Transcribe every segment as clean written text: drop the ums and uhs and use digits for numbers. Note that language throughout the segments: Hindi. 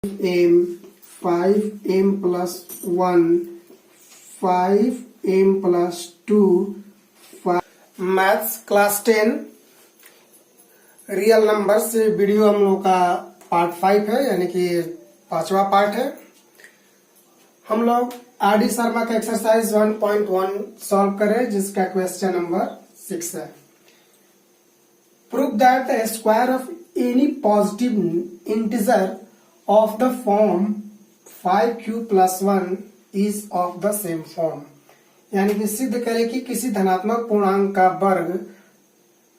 m 5m plus 1 5m plus 2 maths class 10 real number से वीडियो हम लोग का पार्ट 5 है, यानी कि 5वां पार्ट है। हम लोग आर डी शर्मा का एक्सरसाइज 1.1 सॉल्व करें, जिसका क्वेश्चन नंबर 6 है। Prove that the square of any positive integer of the form 5q plus 1 is of the same form. यानी कि सिद्ध करें कि किसी धनात्मक पूर्णांक का वर्ग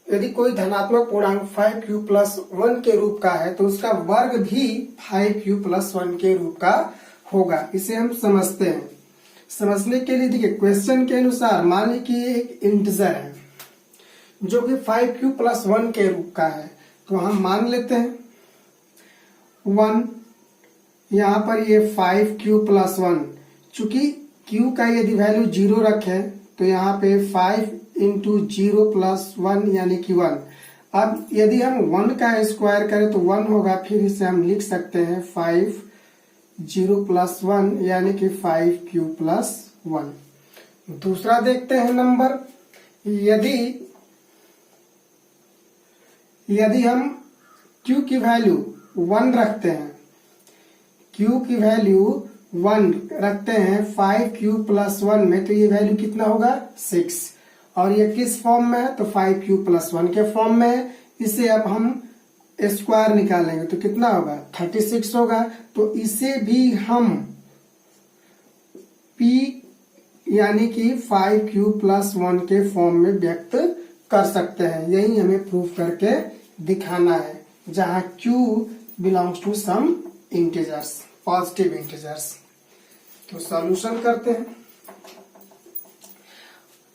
यदि कोई धनात्मक पूर्णांक 5q plus 1 के रूप का है तो उसका वर्ग भी 5q plus 1 के रूप का होगा। इसे हम समझते हैं। समझने के लिए देखिए, क्वेश्चन के अनुसार मान लीजिए कि एक इंटीजर है जो कि 5q plus 1 के रूप का है, तो हम मान लेते हैं 1। यहाँ पर ये 5q plus 1, चूंकि q का यदि वैल्यू 0 रखें तो यहाँ पे 5 इंटू 0 प्लस 1 यानी कि 1। अब यदि हम 1 का स्क्वायर करें तो 1 होगा, फिर इसे हम लिख सकते हैं 5 0 प्लस 1 यानी कि 5q plus 1। दूसरा देखते हैं नंबर, यदि हम q की वैल्यू 1 रखते हैं, q की वैल्यू 1 रखते हैं 5q plus 1 में, तो ये वैल्यू कितना होगा 6। और ये किस फॉर्म में है तो 5q plus 1 के फॉर्म में है। इसे अब हम स्क्वायर निकालेंगे तो कितना होगा 36 होगा। तो इसे भी हम p यानी कि 5q plus 1 के फॉर्म में व्यक्त कर सकते हैं। यही हमें प्रूफ करके दिखाना है, जहां q belongs to some integers, positive integers. तो सॉल्यूशन करते हैं।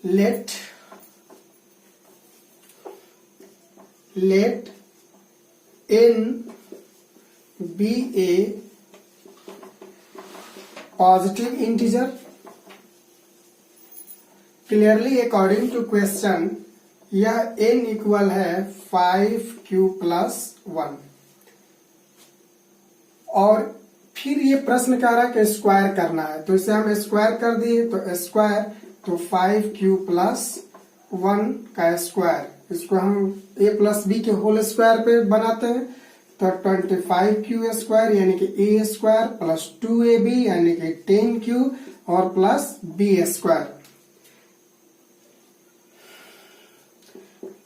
Let n be a positive integer. Clearly according to question, यह n इक्वल है 5q plus 1। और फिर ये प्रश्न कह रहा है कि स्क्वायर करना है, तो इसे हम स्क्वायर कर दिए तो स्क्वायर, तो 5q plus 1 का स्क्वायर, इसको हम a प्लस b के होल स्क्वायर पे बनाते हैं, तो 25q स्क्वायर यानी कि a स्क्वायर प्लस 2ab यानी कि 10q और प्लस b स्क्वायर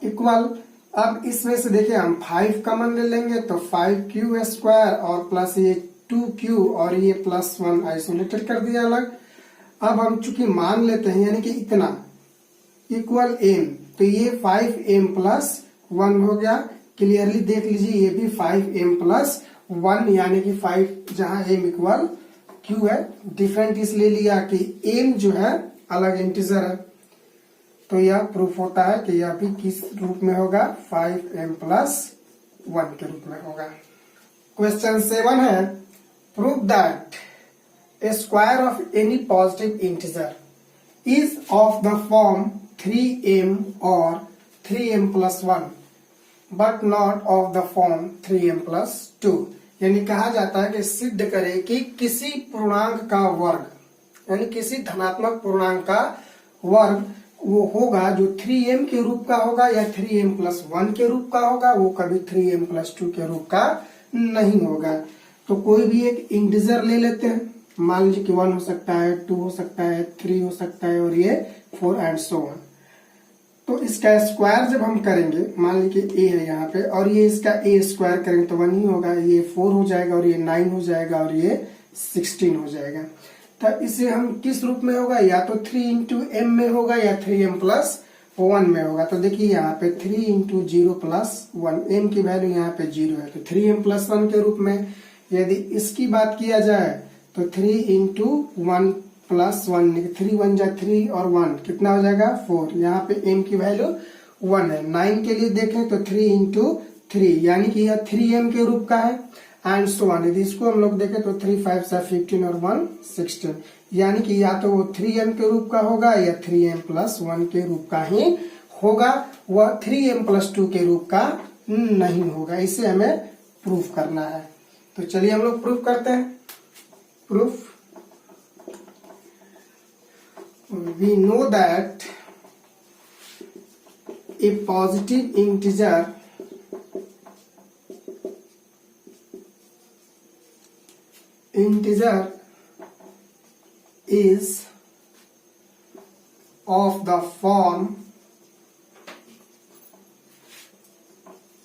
इक्वल। अब इसमें से देखिए हम 5 कॉमन ले लेंगे तो 5q स्क्वायर और प्लस ये 2q और ये प्लस 1 आइसोलेटेड कर दिया अलग। अब हम चूंकि मान लेते हैं यानी कि इतना इक्वल m, तो ये 5m plus 1 हो गया। क्लियरली देख लीजिए, ये भी 5m plus 1 यानी कि 5, जहां m इक्वल q है। डिफरेंट इसलिए लिया कि m जो है अलग इंटीजर है, तो यह प्रूफ होता है कि यह भी किस रूप में होगा 5m plus 1 के रूप में होगा। क्वेश्चन 7 है, prove that a square of any positive integer is of the form 3m or 3m plus 1 but not of the form 3m plus 2। यानी कहा जाता है कि सिद्ध करें कि किसी पूर्णांक का वर्ग, यानी किसी धनात्मक पूर्णांक का वर्ग वो होगा जो 3m के रूप का होगा या 3m plus 1 के रूप का होगा, वो कभी 3m plus 2 के रूप का नहीं होगा। तो कोई भी एक इंटीजर ले लेते हैं, मान लीजिए कि 1 हो सकता है, 2 हो सकता है, 3 हो सकता है और ये 4 एंड सो ऑन। तो इसका स्क्वायर जब हम करेंगे, मान लीजिए कि a है यहाँ पे और ये इसका a स्क्वायर करेंगे तो 1 ही होगा, ये 4 हो जाएगा और ये 9 हो जाएगा और ये 16 हो जाएगा। तो इसे हम किस रूप में होगा, या तो 3 इंटू m में होगा या 3m plus 1 में होगा। तो देखिए यहाँ पे 3 इंटू 0 प्लस 1, m की वैल्यू यहाँ पे 0 है, तो 3m plus 1 के रूप में। यदि इसकी बात किया जाए तो 3 इंटू 1 प्लस 1, 3 1 जा 3 और 1 कितना हो जाएगा 4। यहाँ पे m की वैल्यू 1 है। 9 के लिए देखें तो 3 इंटू 3 यानी कि यह 3m के रूप का है एंड सो ऑन। यदि इसको हम लोग देखें तो 3 5 से 15 और 1 16, यानी कि या तो वो 3m के रूप का होगा या 3m plus 1 के रूप का ही होगा, वह 3m plus 2 के रूप का नहीं होगा। इसे हमें प्रूफ करना है। तो चलिए हम लोग प्रूफ करते हैं। Proof, we know that a positive integer is of the form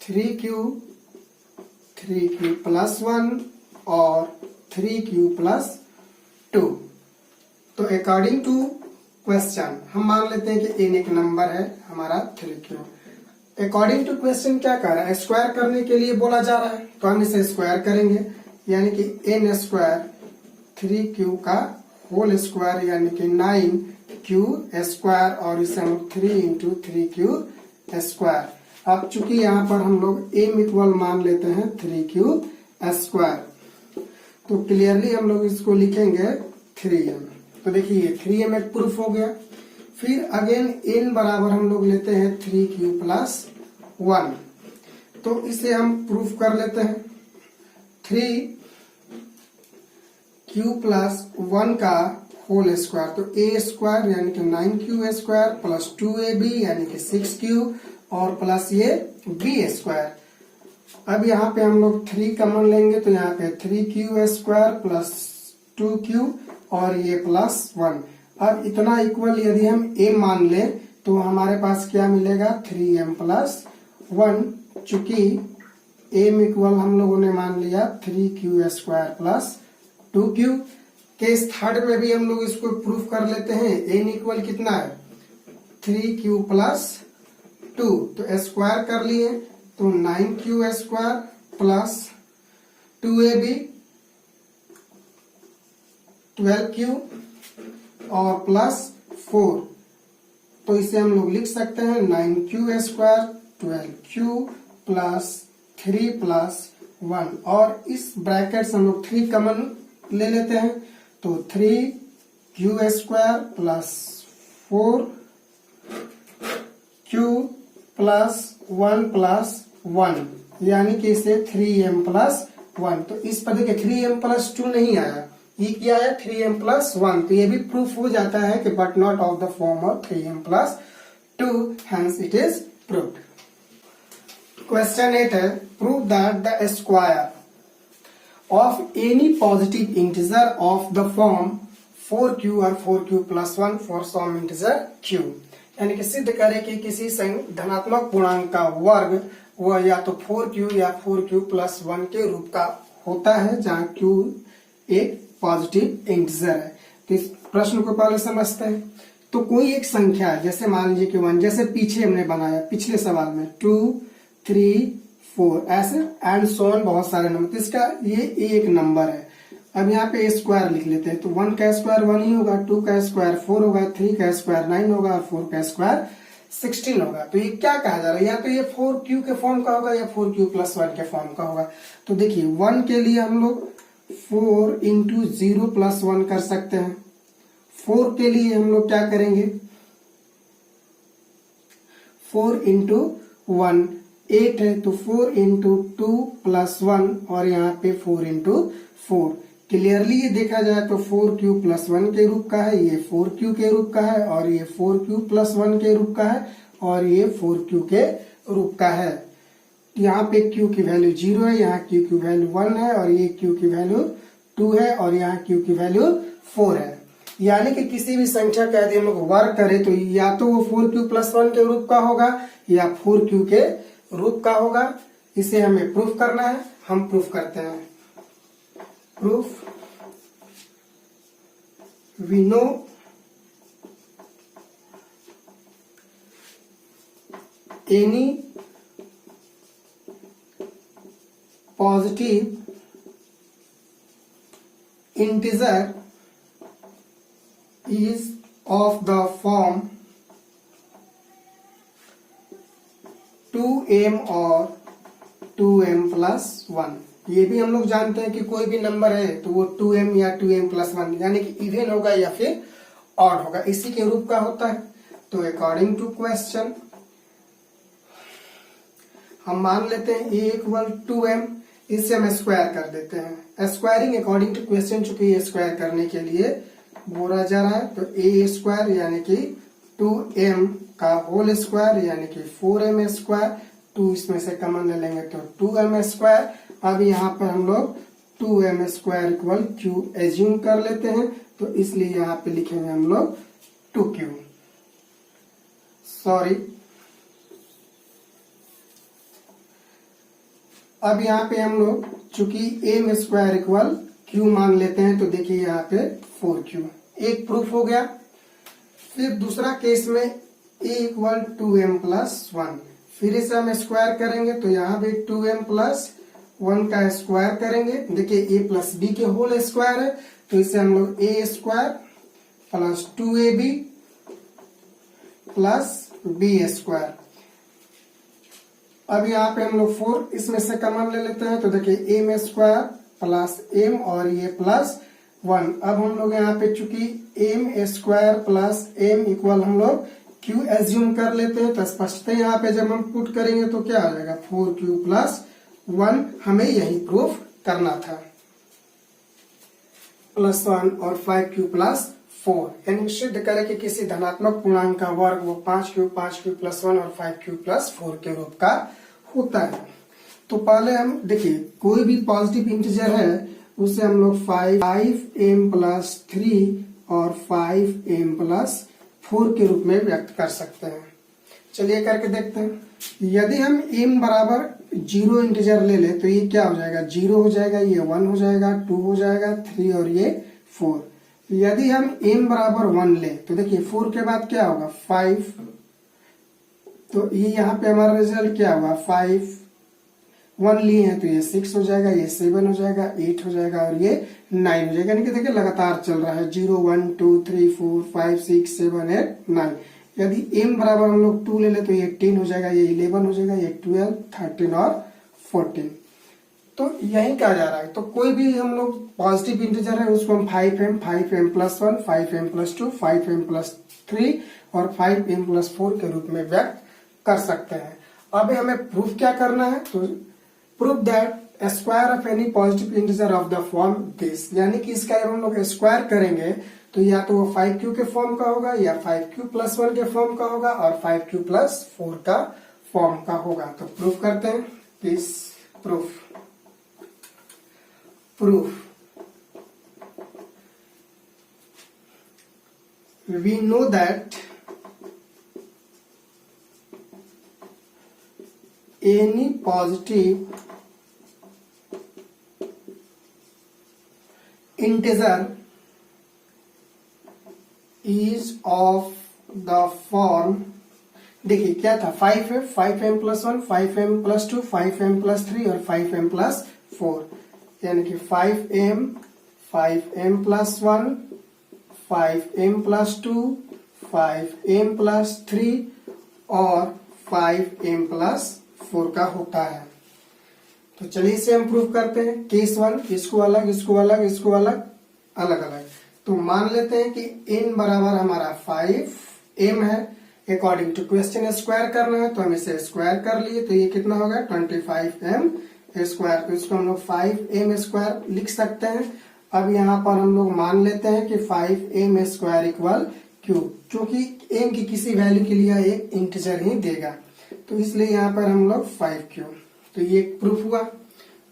3q plus 1 और 3q plus 2। तो अकॉर्डिंग टू क्वेश्चन हम मान लेते हैं कि n एक नंबर है हमारा 3q। अकॉर्डिंग टू क्वेश्चन क्या कर रहा है, स्क्वायर करने के लिए बोला जा रहा है, तो हम इसे स्क्वायर करेंगे, यानी कि n स्क्वायर 3q का होल स्क्वायर यानी कि 9q स्क्वायर, और इसे हम 3 इंटू 3q स्क्वायर। अब चूंकि यहाँ पर हम लोग m इक्वल मान लेते हैं 3q स्क्वायर, तो क्लियरली हम लोग इसको लिखेंगे 3m। तो देखिए 3m एक प्रूफ हो गया। फिर अगेन n बराबर हम लोग लेते हैं 3q प्लस 1, तो इसे हम प्रूफ कर लेते हैं। 3q प्लस 1 का होल स्क्वायर, तो a स्क्वायर यानी कि 9q स्क्वायर प्लस 2ab यानी कि 6q और प्लस ये b स्क्वायर। अब यहाँ पे हम लोग 3 कॉमन लेंगे, तो यहाँ पे 3q स्क्वायर प्लस 2q और ये प्लस 1। अब इतना इक्वल यदि हम a मान ले तो हमारे पास क्या मिलेगा, 3m प्लस 1। चूंकि m इक्वल हम लोगों ने मान लिया 3q square plus 2q। Case third में भी हम लोग इसको प्रूफ कर लेते हैं। n इक्वल कितना है, 3q प्लस 2, तो स्क्वायर कर लिए, तो 9q square plus 2ab 12q और प्लस 4, तो इसे हम लोग लिख सकते हैं 9q square 12q plus 3 plus 1, और इस ब्रैकेट से हम लोग 3 कॉमन ले लेते हैं, तो 3q square plus 4q plus 1 plus 1, यानी कि इसे 3m प्लस 1। तो इस पर देखिए 3m प्लस 2 नहीं आया, ये क्या है 3m प्लस 1, तो ये भी प्रूफ हो जाता है कि but not of the form of 3m plus 2, hence it is proved. Question 8 है, prove that the square of any positive integer of the form 4q or 4q plus 1 for some integer q, यानी कि सिद्ध करें कि किसी धनात्मक पूर्णांक का वर्ग वह या तो 4q या 4q plus 1 के रूप का होता है, जहाँ q एक पॉजिटिव इंटीजर है। तो इस प्रश्न को पहले समझते हैं। तो कोई एक संख्या है, जैसे मान लीजिए कि 1, जैसे पीछे हमने बनाया पिछले सवाल में 2 3 4 ऐसे एंड सो ऑन बहुत सारे नंबर, तो इसका ये एक नंबर है। अब यहाँ पे स्क्वायर लिख लेते हैं, तो 1 का स्क्वायर 1 ही होगा, 2 का स्क्वायर 4 होगा, 3 का स्क्वायर 9 होगा और 4 का स्क्वायर 16 होगा। तो ये क्या कहा जा रहा है, या तो ये 4q के फॉर्म का होगा या 4q प्लस 1 के फॉर्म का होगा। तो देखिए 1 के लिए हम लोग 4 इंटू 0 प्लस 1 कर सकते हैं। 4 के लिए हम लोग क्या करेंगे, 4 इंटू 1 8 है, तो 4 इंटू 2 प्लस 1 और यहाँ पे 4 इंटू 4। क्लियरली ये देखा जाए तो 4q प्लस 1 के रूप का है, ये 4q के रूप का है, और ये 4q प्लस 1 के रूप का है, और ये 4q के रूप का है। यहाँ पे q की वैल्यू 0 है, यहाँ q की वैल्यू 1 है, और ये q की वैल्यू 2 है, और यहाँ q की वैल्यू 4 है। यानी कि किसी भी संख्या का यदि हम लोग वर्ग करें तो या तो वो 4q प्लस 1 के रूप का होगा या 4q के रूप का होगा। इसे हमें प्रूफ करना है, हम प्रूफ करते हैं। Proof, we know any positive integer is of the form 2m और 2m प्लस 1। ये भी हम लोग जानते हैं कि कोई भी नंबर है तो वो 2m या 2m प्लस 1 यानी कि इवन होगा या फिर ऑड होगा, इसी के रूप का होता है। तो अकॉर्डिंग टू क्वेश्चन हम मान लेते हैं a इक्वल 2m, इसे हम स्क्वायर कर देते हैं। स्क्वायरिंग अकॉर्डिंग टू क्वेश्चन, चूंकि ये स्क्वायर करने के लिए बोला जा रहा है, तो ए स्क्वायर यानी कि 2m का होल स्क्वायर यानी कि 4m स्क्वायर, 2 इसमें से कॉमन ले लेंगे तो 2m स्क्वायर। अब यहाँ पर हम लोग 2m square equal q assume कर लेते हैं, तो इसलिए यहाँ पे लिखेंगे हम लोग 2q। सॉरी, अब यहाँ पे हम लोग चूंकि m स्क्वायर इक्वल q मान लेते हैं, तो देखिए यहाँ पे 4q, एक प्रूफ हो गया। फिर दूसरा केस में a इक्वल 2m प्लस 1, फिर इसे हम स्क्वायर करेंगे, तो यहाँ पे 2m प्लस 1 का स्क्वायर करेंगे। देखिए a प्लस b के होल स्क्वायर है, तो इसे हम लोग a square plus 2ab plus b square. अब यहाँ पे हम लोग 4 इसमें से कॉमन ले लेते हैं, तो देखिए m स्क्वायर प्लस m और ये प्लस 1। अब हम लोग यहाँ पे चूंकि m square plus m equal हम लोग q एज्यूम कर लेते हैं, तो स्पष्टता यहाँ पे जब हम पुट करेंगे तो क्या आ जाएगा 4q प्लस 1, हमें यही प्रूफ करना था। प्लस 1 और 5q प्लस 4, यानी सिद्ध करें कि किसी धनात्मक पूर्णांक का वर्ग वो 5q प्लस 1 और 5q प्लस 4 के रूप का होता है। तो पहले हम देखिए कोई भी पॉजिटिव इंटीजर है उसे हम लोग 5m प्लस 3 और 5m प्लस 4 के रूप में व्यक्त कर सकते हैं। चलिए करके देखते हैं। यदि हम m बराबर 0 इंटीजर ले ले तो ये क्या हो जाएगा, 0 हो जाएगा, ये 1 हो जाएगा, 2 हो जाएगा, 3 और ये 4। यदि हम m बराबर 1 ले तो देखिए 4 के बाद क्या होगा 5, तो ये यहाँ पे हमारा रिजल्ट क्या हुआ 5, 1 लिए हैं तो ये 6 हो जाएगा, ये 7 हो जाएगा, 8 हो जाएगा और ये 9 हो जाएगा। यानी कि देखिए लगातार चल रहा है 0 1 2 3 4 5 6 7 8 9। यदि m बराबर हम लोग 2 ले ले तो ये 10 हो जाएगा, ये 11 हो जाएगा, ये 12 13 और 14। तो यही कहा जा रहा है। तो कोई भी हम लोग पॉजिटिव इंटीजर है उसको हम 5m plus 1, 5m plus 2, 5m plus 3 और 5m प्लस 4 के रूप में व्यक्त कर सकते हैं। अब हमें प्रूफ क्या करना है, तो proof that square of any positive integer of the form this, यानी कि इसका जब हम लोग स्क्वायर करेंगे तो या तो वो 5q के फॉर्म का होगा या 5q प्लस 1 के फॉर्म का होगा और 5q प्लस 4 का फॉर्म का होगा। तो प्रूफ करते हैं इस proof we know that any positive integer is of the form, देखिए क्या था 5 है, 5m plus 1, 5m plus 2, 5m plus 3 और 5m प्लस 4, यानी कि 5m, 5m plus 1, 5m plus 2, 5m plus 3 और 5m प्लस 4 का होता है। तो चलिए इसे हम प्रूफ करते हैं। केस 1, इसको अलग, इसको अलग, इसको अलग, अलग अलग। तो मान लेते हैं कि n बराबर हमारा 5m है। अकॉर्डिंग टू क्वेश्चन स्क्वायर करना है तो हम इसे स्क्वायर कर लिए, तो ये कितना होगा 25m स्क्वायर। तो इसको हम लोग 5m स्क्वायर लिख सकते हैं। अब यहाँ पर हम लोग मान लेते हैं कि 5m स्क्वायर इक्वल q, क्योंकि m की किसी वैल्यू के लिए एक इंटीजर ही देगा, तो इसलिए यहाँ पर हम लोग 5q, तो ये प्रूफ हुआ।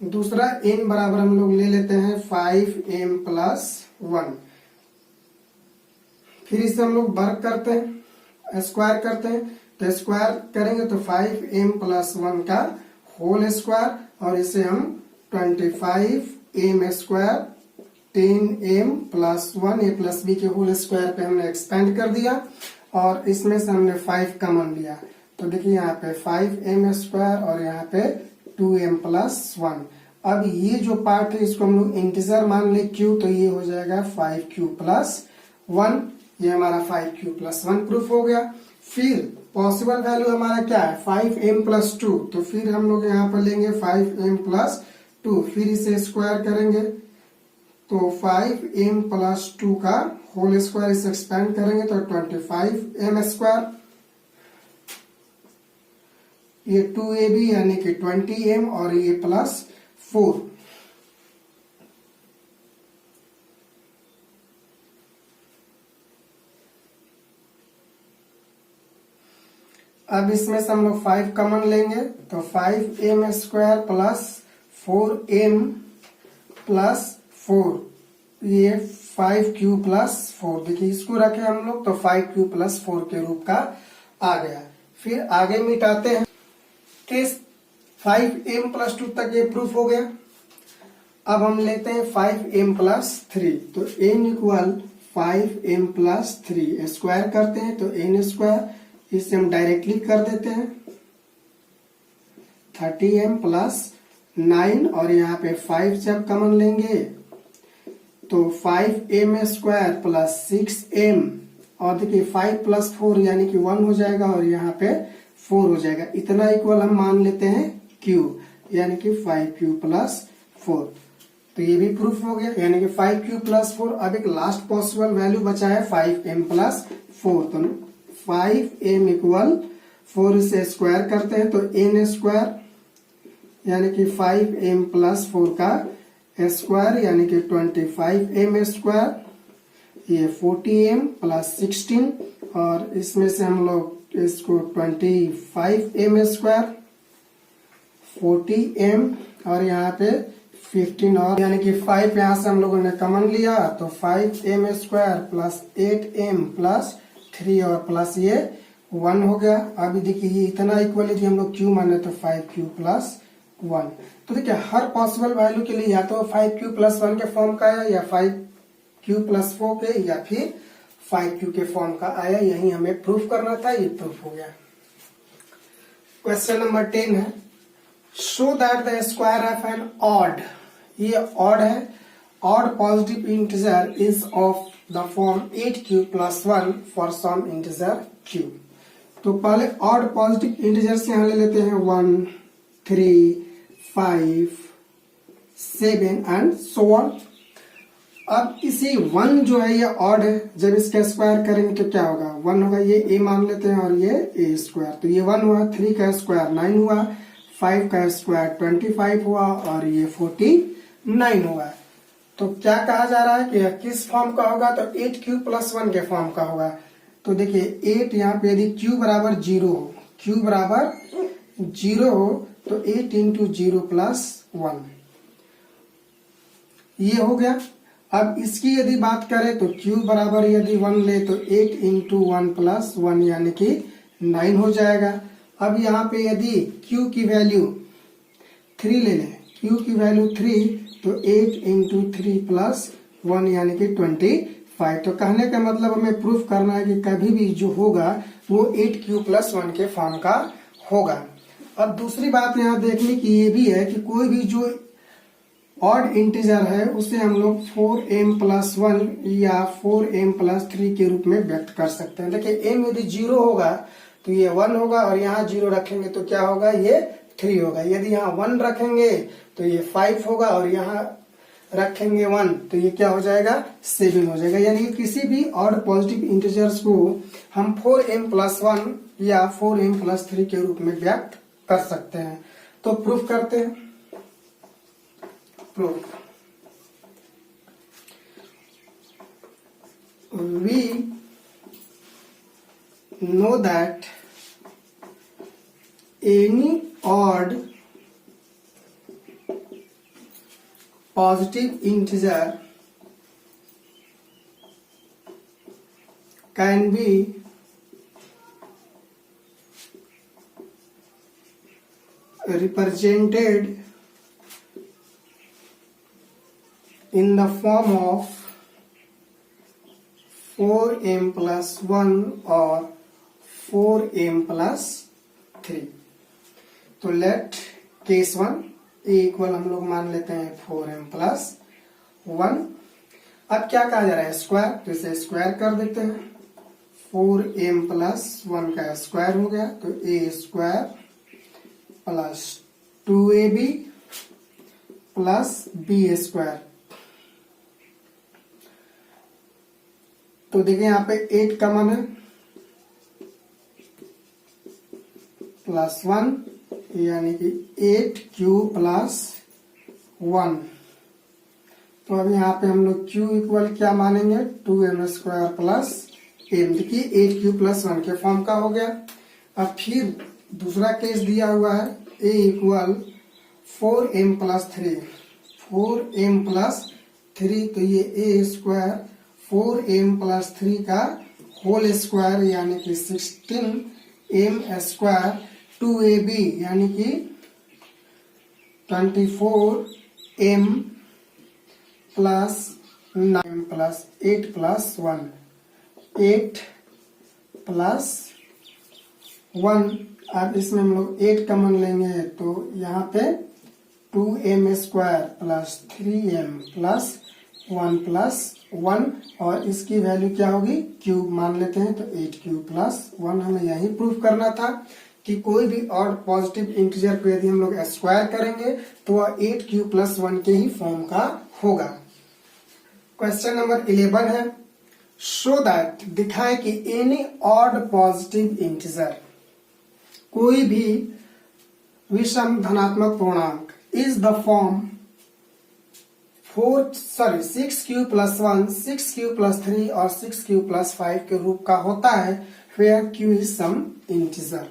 दूसरा n बराबर हम लोग ले लेते हैं 5m प्लस 1, फिर इसे हम लोग वर्क करते हैं, स्क्वायर करते हैं, तो स्क्वायर करेंगे तो 5m प्लस 1 का होल स्क्वायर और इसे हम 25m square 10m plus 1 a plus b के होल स्क्वायर पे हमने एक्सपेंड कर दिया और इसमें से हमने 5 कॉमन लिया, तो देखिए यहाँ पे 5m स्क्वायर और यहाँ पे 2m प्लस 1। अब ये जो पार्ट है इसको हम लोग इंटीजर मान ले q, तो ये हो जाएगा 5q प्लस 1, ये हमारा 5q प्लस 1 प्रूफ हो गया। फिर पॉसिबल वैल्यू हमारा क्या है 5m प्लस 2, तो फिर हम लोग यहाँ पर लेंगे 5m प्लस 2, फिर इसे स्क्वायर करेंगे तो 5m प्लस 2 का होल स्क्वायर इसे एक्सपेंड करेंगे तो 25m स्क्वायर, ये 2ab यानी कि 20m और ये प्लस 4। अब इसमें से हम लोग 5 कॉमन लेंगे तो 5m² प्लस 4m प्लस 4, ये 5q प्लस 4। देखिए इसको रखे हम लोग तो 5q प्लस 4 के रूप का आ गया। फिर आगे मिटाते हैं। केस 5m प्लस 2 तक ये प्रूफ हो गया। अब हम लेते हैं 5m प्लस 3, तो n equal 5m plus 3 square करते हैं तो n², इसे हम डायरेक्टली कर देते हैं 30m प्लस 9, और यहाँ पे 5 जब कॉमन लेंगे तो 5m² प्लस 6m, और देखिए 5 प्लस 4 यानी कि 1 हो जाएगा, और यहाँ पे 4 हो जाएगा। इतना इक्वल हम मान लेते हैं q, यानी कि 5q प्लस 4। तो ये भी प्रूफ हो गया, यानी कि 5q प्लस 4। अब एक लास्ट पॉसिबल वैल्यू बचा है 5m प्लस 4, तो 5m इक्वल 4 से स्क्वायर करते हैं तो n², यानी कि 5m प्लस 4 का स्क्वायर, यानी कि 25m², ये 40m प्लस 16, और इसमें से हम लोग इसको 25m², 40m, और यहाँ पे 15, और यानी कि 5 यहाँ से हम लोगों ने कॉमन लिया तो 5m² प्लस 8m प्लस 3 और प्लस ये 1 हो गया। अभी देखिए ये इतना इक्वल यदि हम लोग q माने तो 5q प्लस 1। तो देखिए हर पॉसिबल वैल्यू के लिए या तो 5q प्लस 1 के फॉर्म का आया, या 5q प्लस 4 के, या फिर 5q के फॉर्म का आया। यही हमें प्रूफ करना था, ये प्रूफ हो गया। क्वेश्चन नंबर 10 है, show that the square of n odd, ये ऑड है, odd positive integer is of the form 8q plus 1 for some integer q। तो पहले ऑड पॉजिटिव इंटीजर से यहाँ ले लेते हैं 1, 3, 5, 7 एंड सो ऑन। अब इसी 1 जो है ये ऑड है, जब इसका स्क्वायर करेंगे तो क्या होगा, 1 होगा, ये a मान लेते हैं, और ये a², तो ये 1 हुआ, 3 का स्क्वायर 9 हुआ, 5 का स्क्वायर 25 हुआ, और ये 49 हुआ। तो क्या कहा जा रहा है कि किस फॉर्म का होगा, तो 8q प्लस 1 के फॉर्म का होगा। तो देखिए 8 यहाँ पे यदि q बराबर 0 हो, q बराबर 0 हो तो 8 इंटू 0 प्लस 1, ये हो गया। अब इसकी यदि बात करें तो q बराबर यदि 1 ले तो 8 इंटू 1 प्लस 1, यानी कि 9 हो जाएगा। अब यहाँ पे यदि q की वैल्यू 3 ले लें, q की वैल्यू 3, तो 8 इंटू 3 प्लस 1, यानी कि 25। तो कहने का मतलब हमें प्रूफ करना है कि कभी भी जो होगा वो 8q प्लस 1 के फॉर्म का होगा। अब दूसरी बात यहाँ देखने की ये भी है कि कोई भी जो ऑड इंटीजर है उसे हम लोग 4m प्लस 1 या 4m प्लस 3 के रूप में व्यक्त कर सकते हैं। देखिए m यदि 0 होगा तो ये 1 होगा, और यहाँ 0 रखेंगे तो क्या होगा, ये 3 होगा। यदि यहाँ 1 रखेंगे तो ये 5 होगा, और यहाँ रखेंगे 1 तो ये क्या हो जाएगा, 7 हो जाएगा। यानी कि किसी भी ऑड पॉजिटिव इंटीजर्स को हम 4m प्लस 1 या 4m प्लस 3 के रूप में व्यक्त कर सकते हैं। तो प्रूफ करते हैं। Proof, we know that any odd positive integer can be represented in the form of 4m plus 1 or 4m plus 3। तो लेट केस 1 ए इक्वल हम लोग मान लेते हैं 4m प्लस 1। अब क्या कहा जा रहा है, स्क्वायर, तो इसे स्क्वायर कर देते हैं। 4m प्लस 1 का स्क्वायर हो गया तो a square plus 2ab plus b square. तो देखिए यहाँ पे 8 कॉमन है, प्लस 1 यानी कि 8q प्लस 1। तो अब यहाँ पे हम लोग Q इक्वल क्या मानेंगे 2m² प्लस m। देखिए 8Q प्लस 1 के फॉर्म का हो गया। अब फिर दूसरा केस दिया हुआ है A equal 4m plus 3, 4m plus 3, तो ये A² 4m प्लस 3 का होल स्क्वायर यानी कि 16m² 2ab यानी कि 24m plus 9 plus 8 plus 1, 8 plus 1। अब इसमें हम लोग 8 कॉमन लेंगे तो यहाँ पे 2m² plus 3m plus 1 plus 1 और इसकी वैल्यू क्या होगी क्यूब मान लेते हैं तो 8Q प्लस 1। हमें यही प्रूफ करना था कि कोई भी ऑड पॉजिटिव इंटीजर को यदि हम लोग स्क्वायर करेंगे तो वह 8Q प्लस 1 के ही फॉर्म का होगा। क्वेश्चन नंबर 11 है, शो दैट, दिखाए कि एनी ऑड पॉजिटिव इंटीजर, कोई भी विषम धनात्मक पूर्णांक is the form 6Q plus 1, 6Q plus 3 और 6Q प्लस 5 के रूप का होता है where Q is some integer।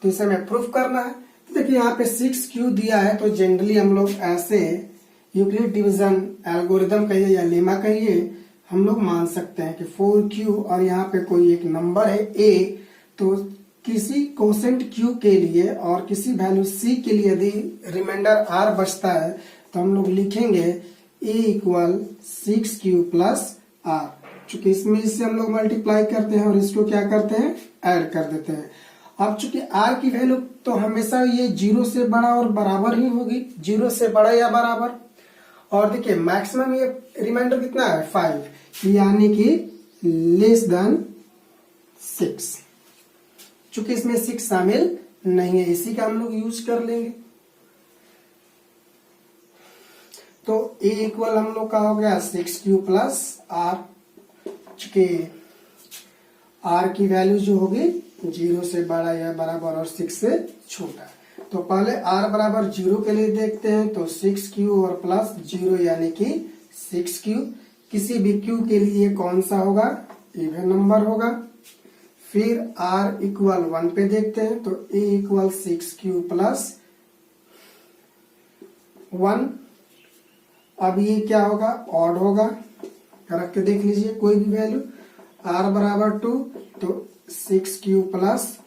तो इसे हमें प्रूफ करना है। देखिए यहाँ पे 6Q दिया है तो जनरली हम लोग ऐसे यूक्लिड डिवीजन एल्गोरिदम कहिए या लेमा कहिए, हम लोग मान सकते हैं कि 4Q और यहाँ पे कोई एक नंबर है A, तो किसी कोसेंट Q के लिए और किसी वैल्यू C के लिए यदि रिमाइंडर R बचता है तो हम लोग लिखेंगे A equal 6Q plus R। चूंकि इसमें इससे हम लोग मल्टीप्लाई करते हैं और इसको क्या करते हैं ऐड कर देते हैं। अब चूंकि R की वैल्यू तो हमेशा ये 0 से बड़ा और बराबर ही होगी, 0 से बड़ा या बराबर। और देखिए मैक्सिमम ये रिमाइंडर कितना है 5, यानी कि लेस देन 6। चूंकि इसमें 6 शामिल नहीं है, इसी का हम लोग यूज कर लेंगे। तो A इक्वल हम लोग का हो गया 6Q प्लस R। चूंकि R की वैल्यू जो होगी 0 से बड़ा या बराबर और 6 से छोटा। तो पहले R बराबर 0 के लिए देखते हैं तो 6Q और प्लस 0 यानी कि 6Q। किसी भी Q के लिए कौन सा होगा इवन नंबर होगा। फिर R इक्वल 1 पे देखते हैं तो A इक्वल 6Q प्लस 1। अब ये क्या होगा ऑड होगा, रख के देख लीजिए कोई भी वैल्यू। R बराबर 2 तो 6Q प्लस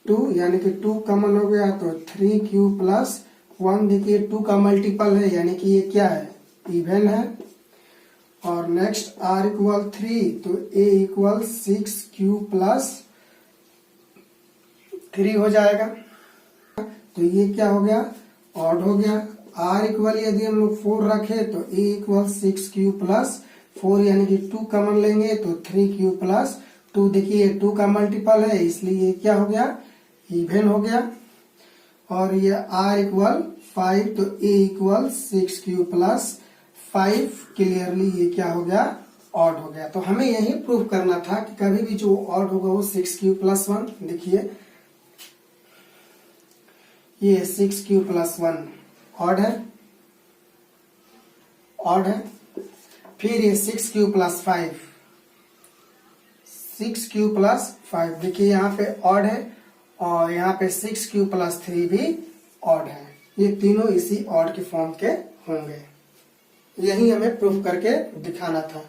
2 यानी कि 2 कॉमन हो गया तो 3Q प्लस 1। देखिए 2 का मल्टीपल है यानी कि ये क्या है इवन है। और नेक्स्ट R इक्वल 3 तो A इक्वल 6Q प्लस 3 हो जाएगा। तो ये क्या हो गया ऑड हो गया। R इक्वल यदि हम लोग 4 रखे तो A इक्वल 6Q प्लस 4 यानी कि 2 कॉमन लेंगे तो 3Q प्लस 2। देखिए 2 का मल्टीपल है इसलिए ये क्या हो गया इवन हो गया। और ये R इक्वल 5 तो A equal 6Q plus 5, clearly ये क्या हो गया ऑड हो गया। तो हमें यही प्रूफ करना था कि कभी भी जो ऑड होगा वो 6Q प्लस 1। देखिए ये 6Q प्लस 1 ऑड है, ऑड है। फिर ये 6Q प्लस 5, 6Q प्लस 5, देखिए यहाँ पे ऑड है और यहाँ पे 6Q प्लस 3 भी ऑड है। ये तीनों इसी ऑड के फॉर्म के होंगे। यही हमें प्रूफ करके दिखाना था।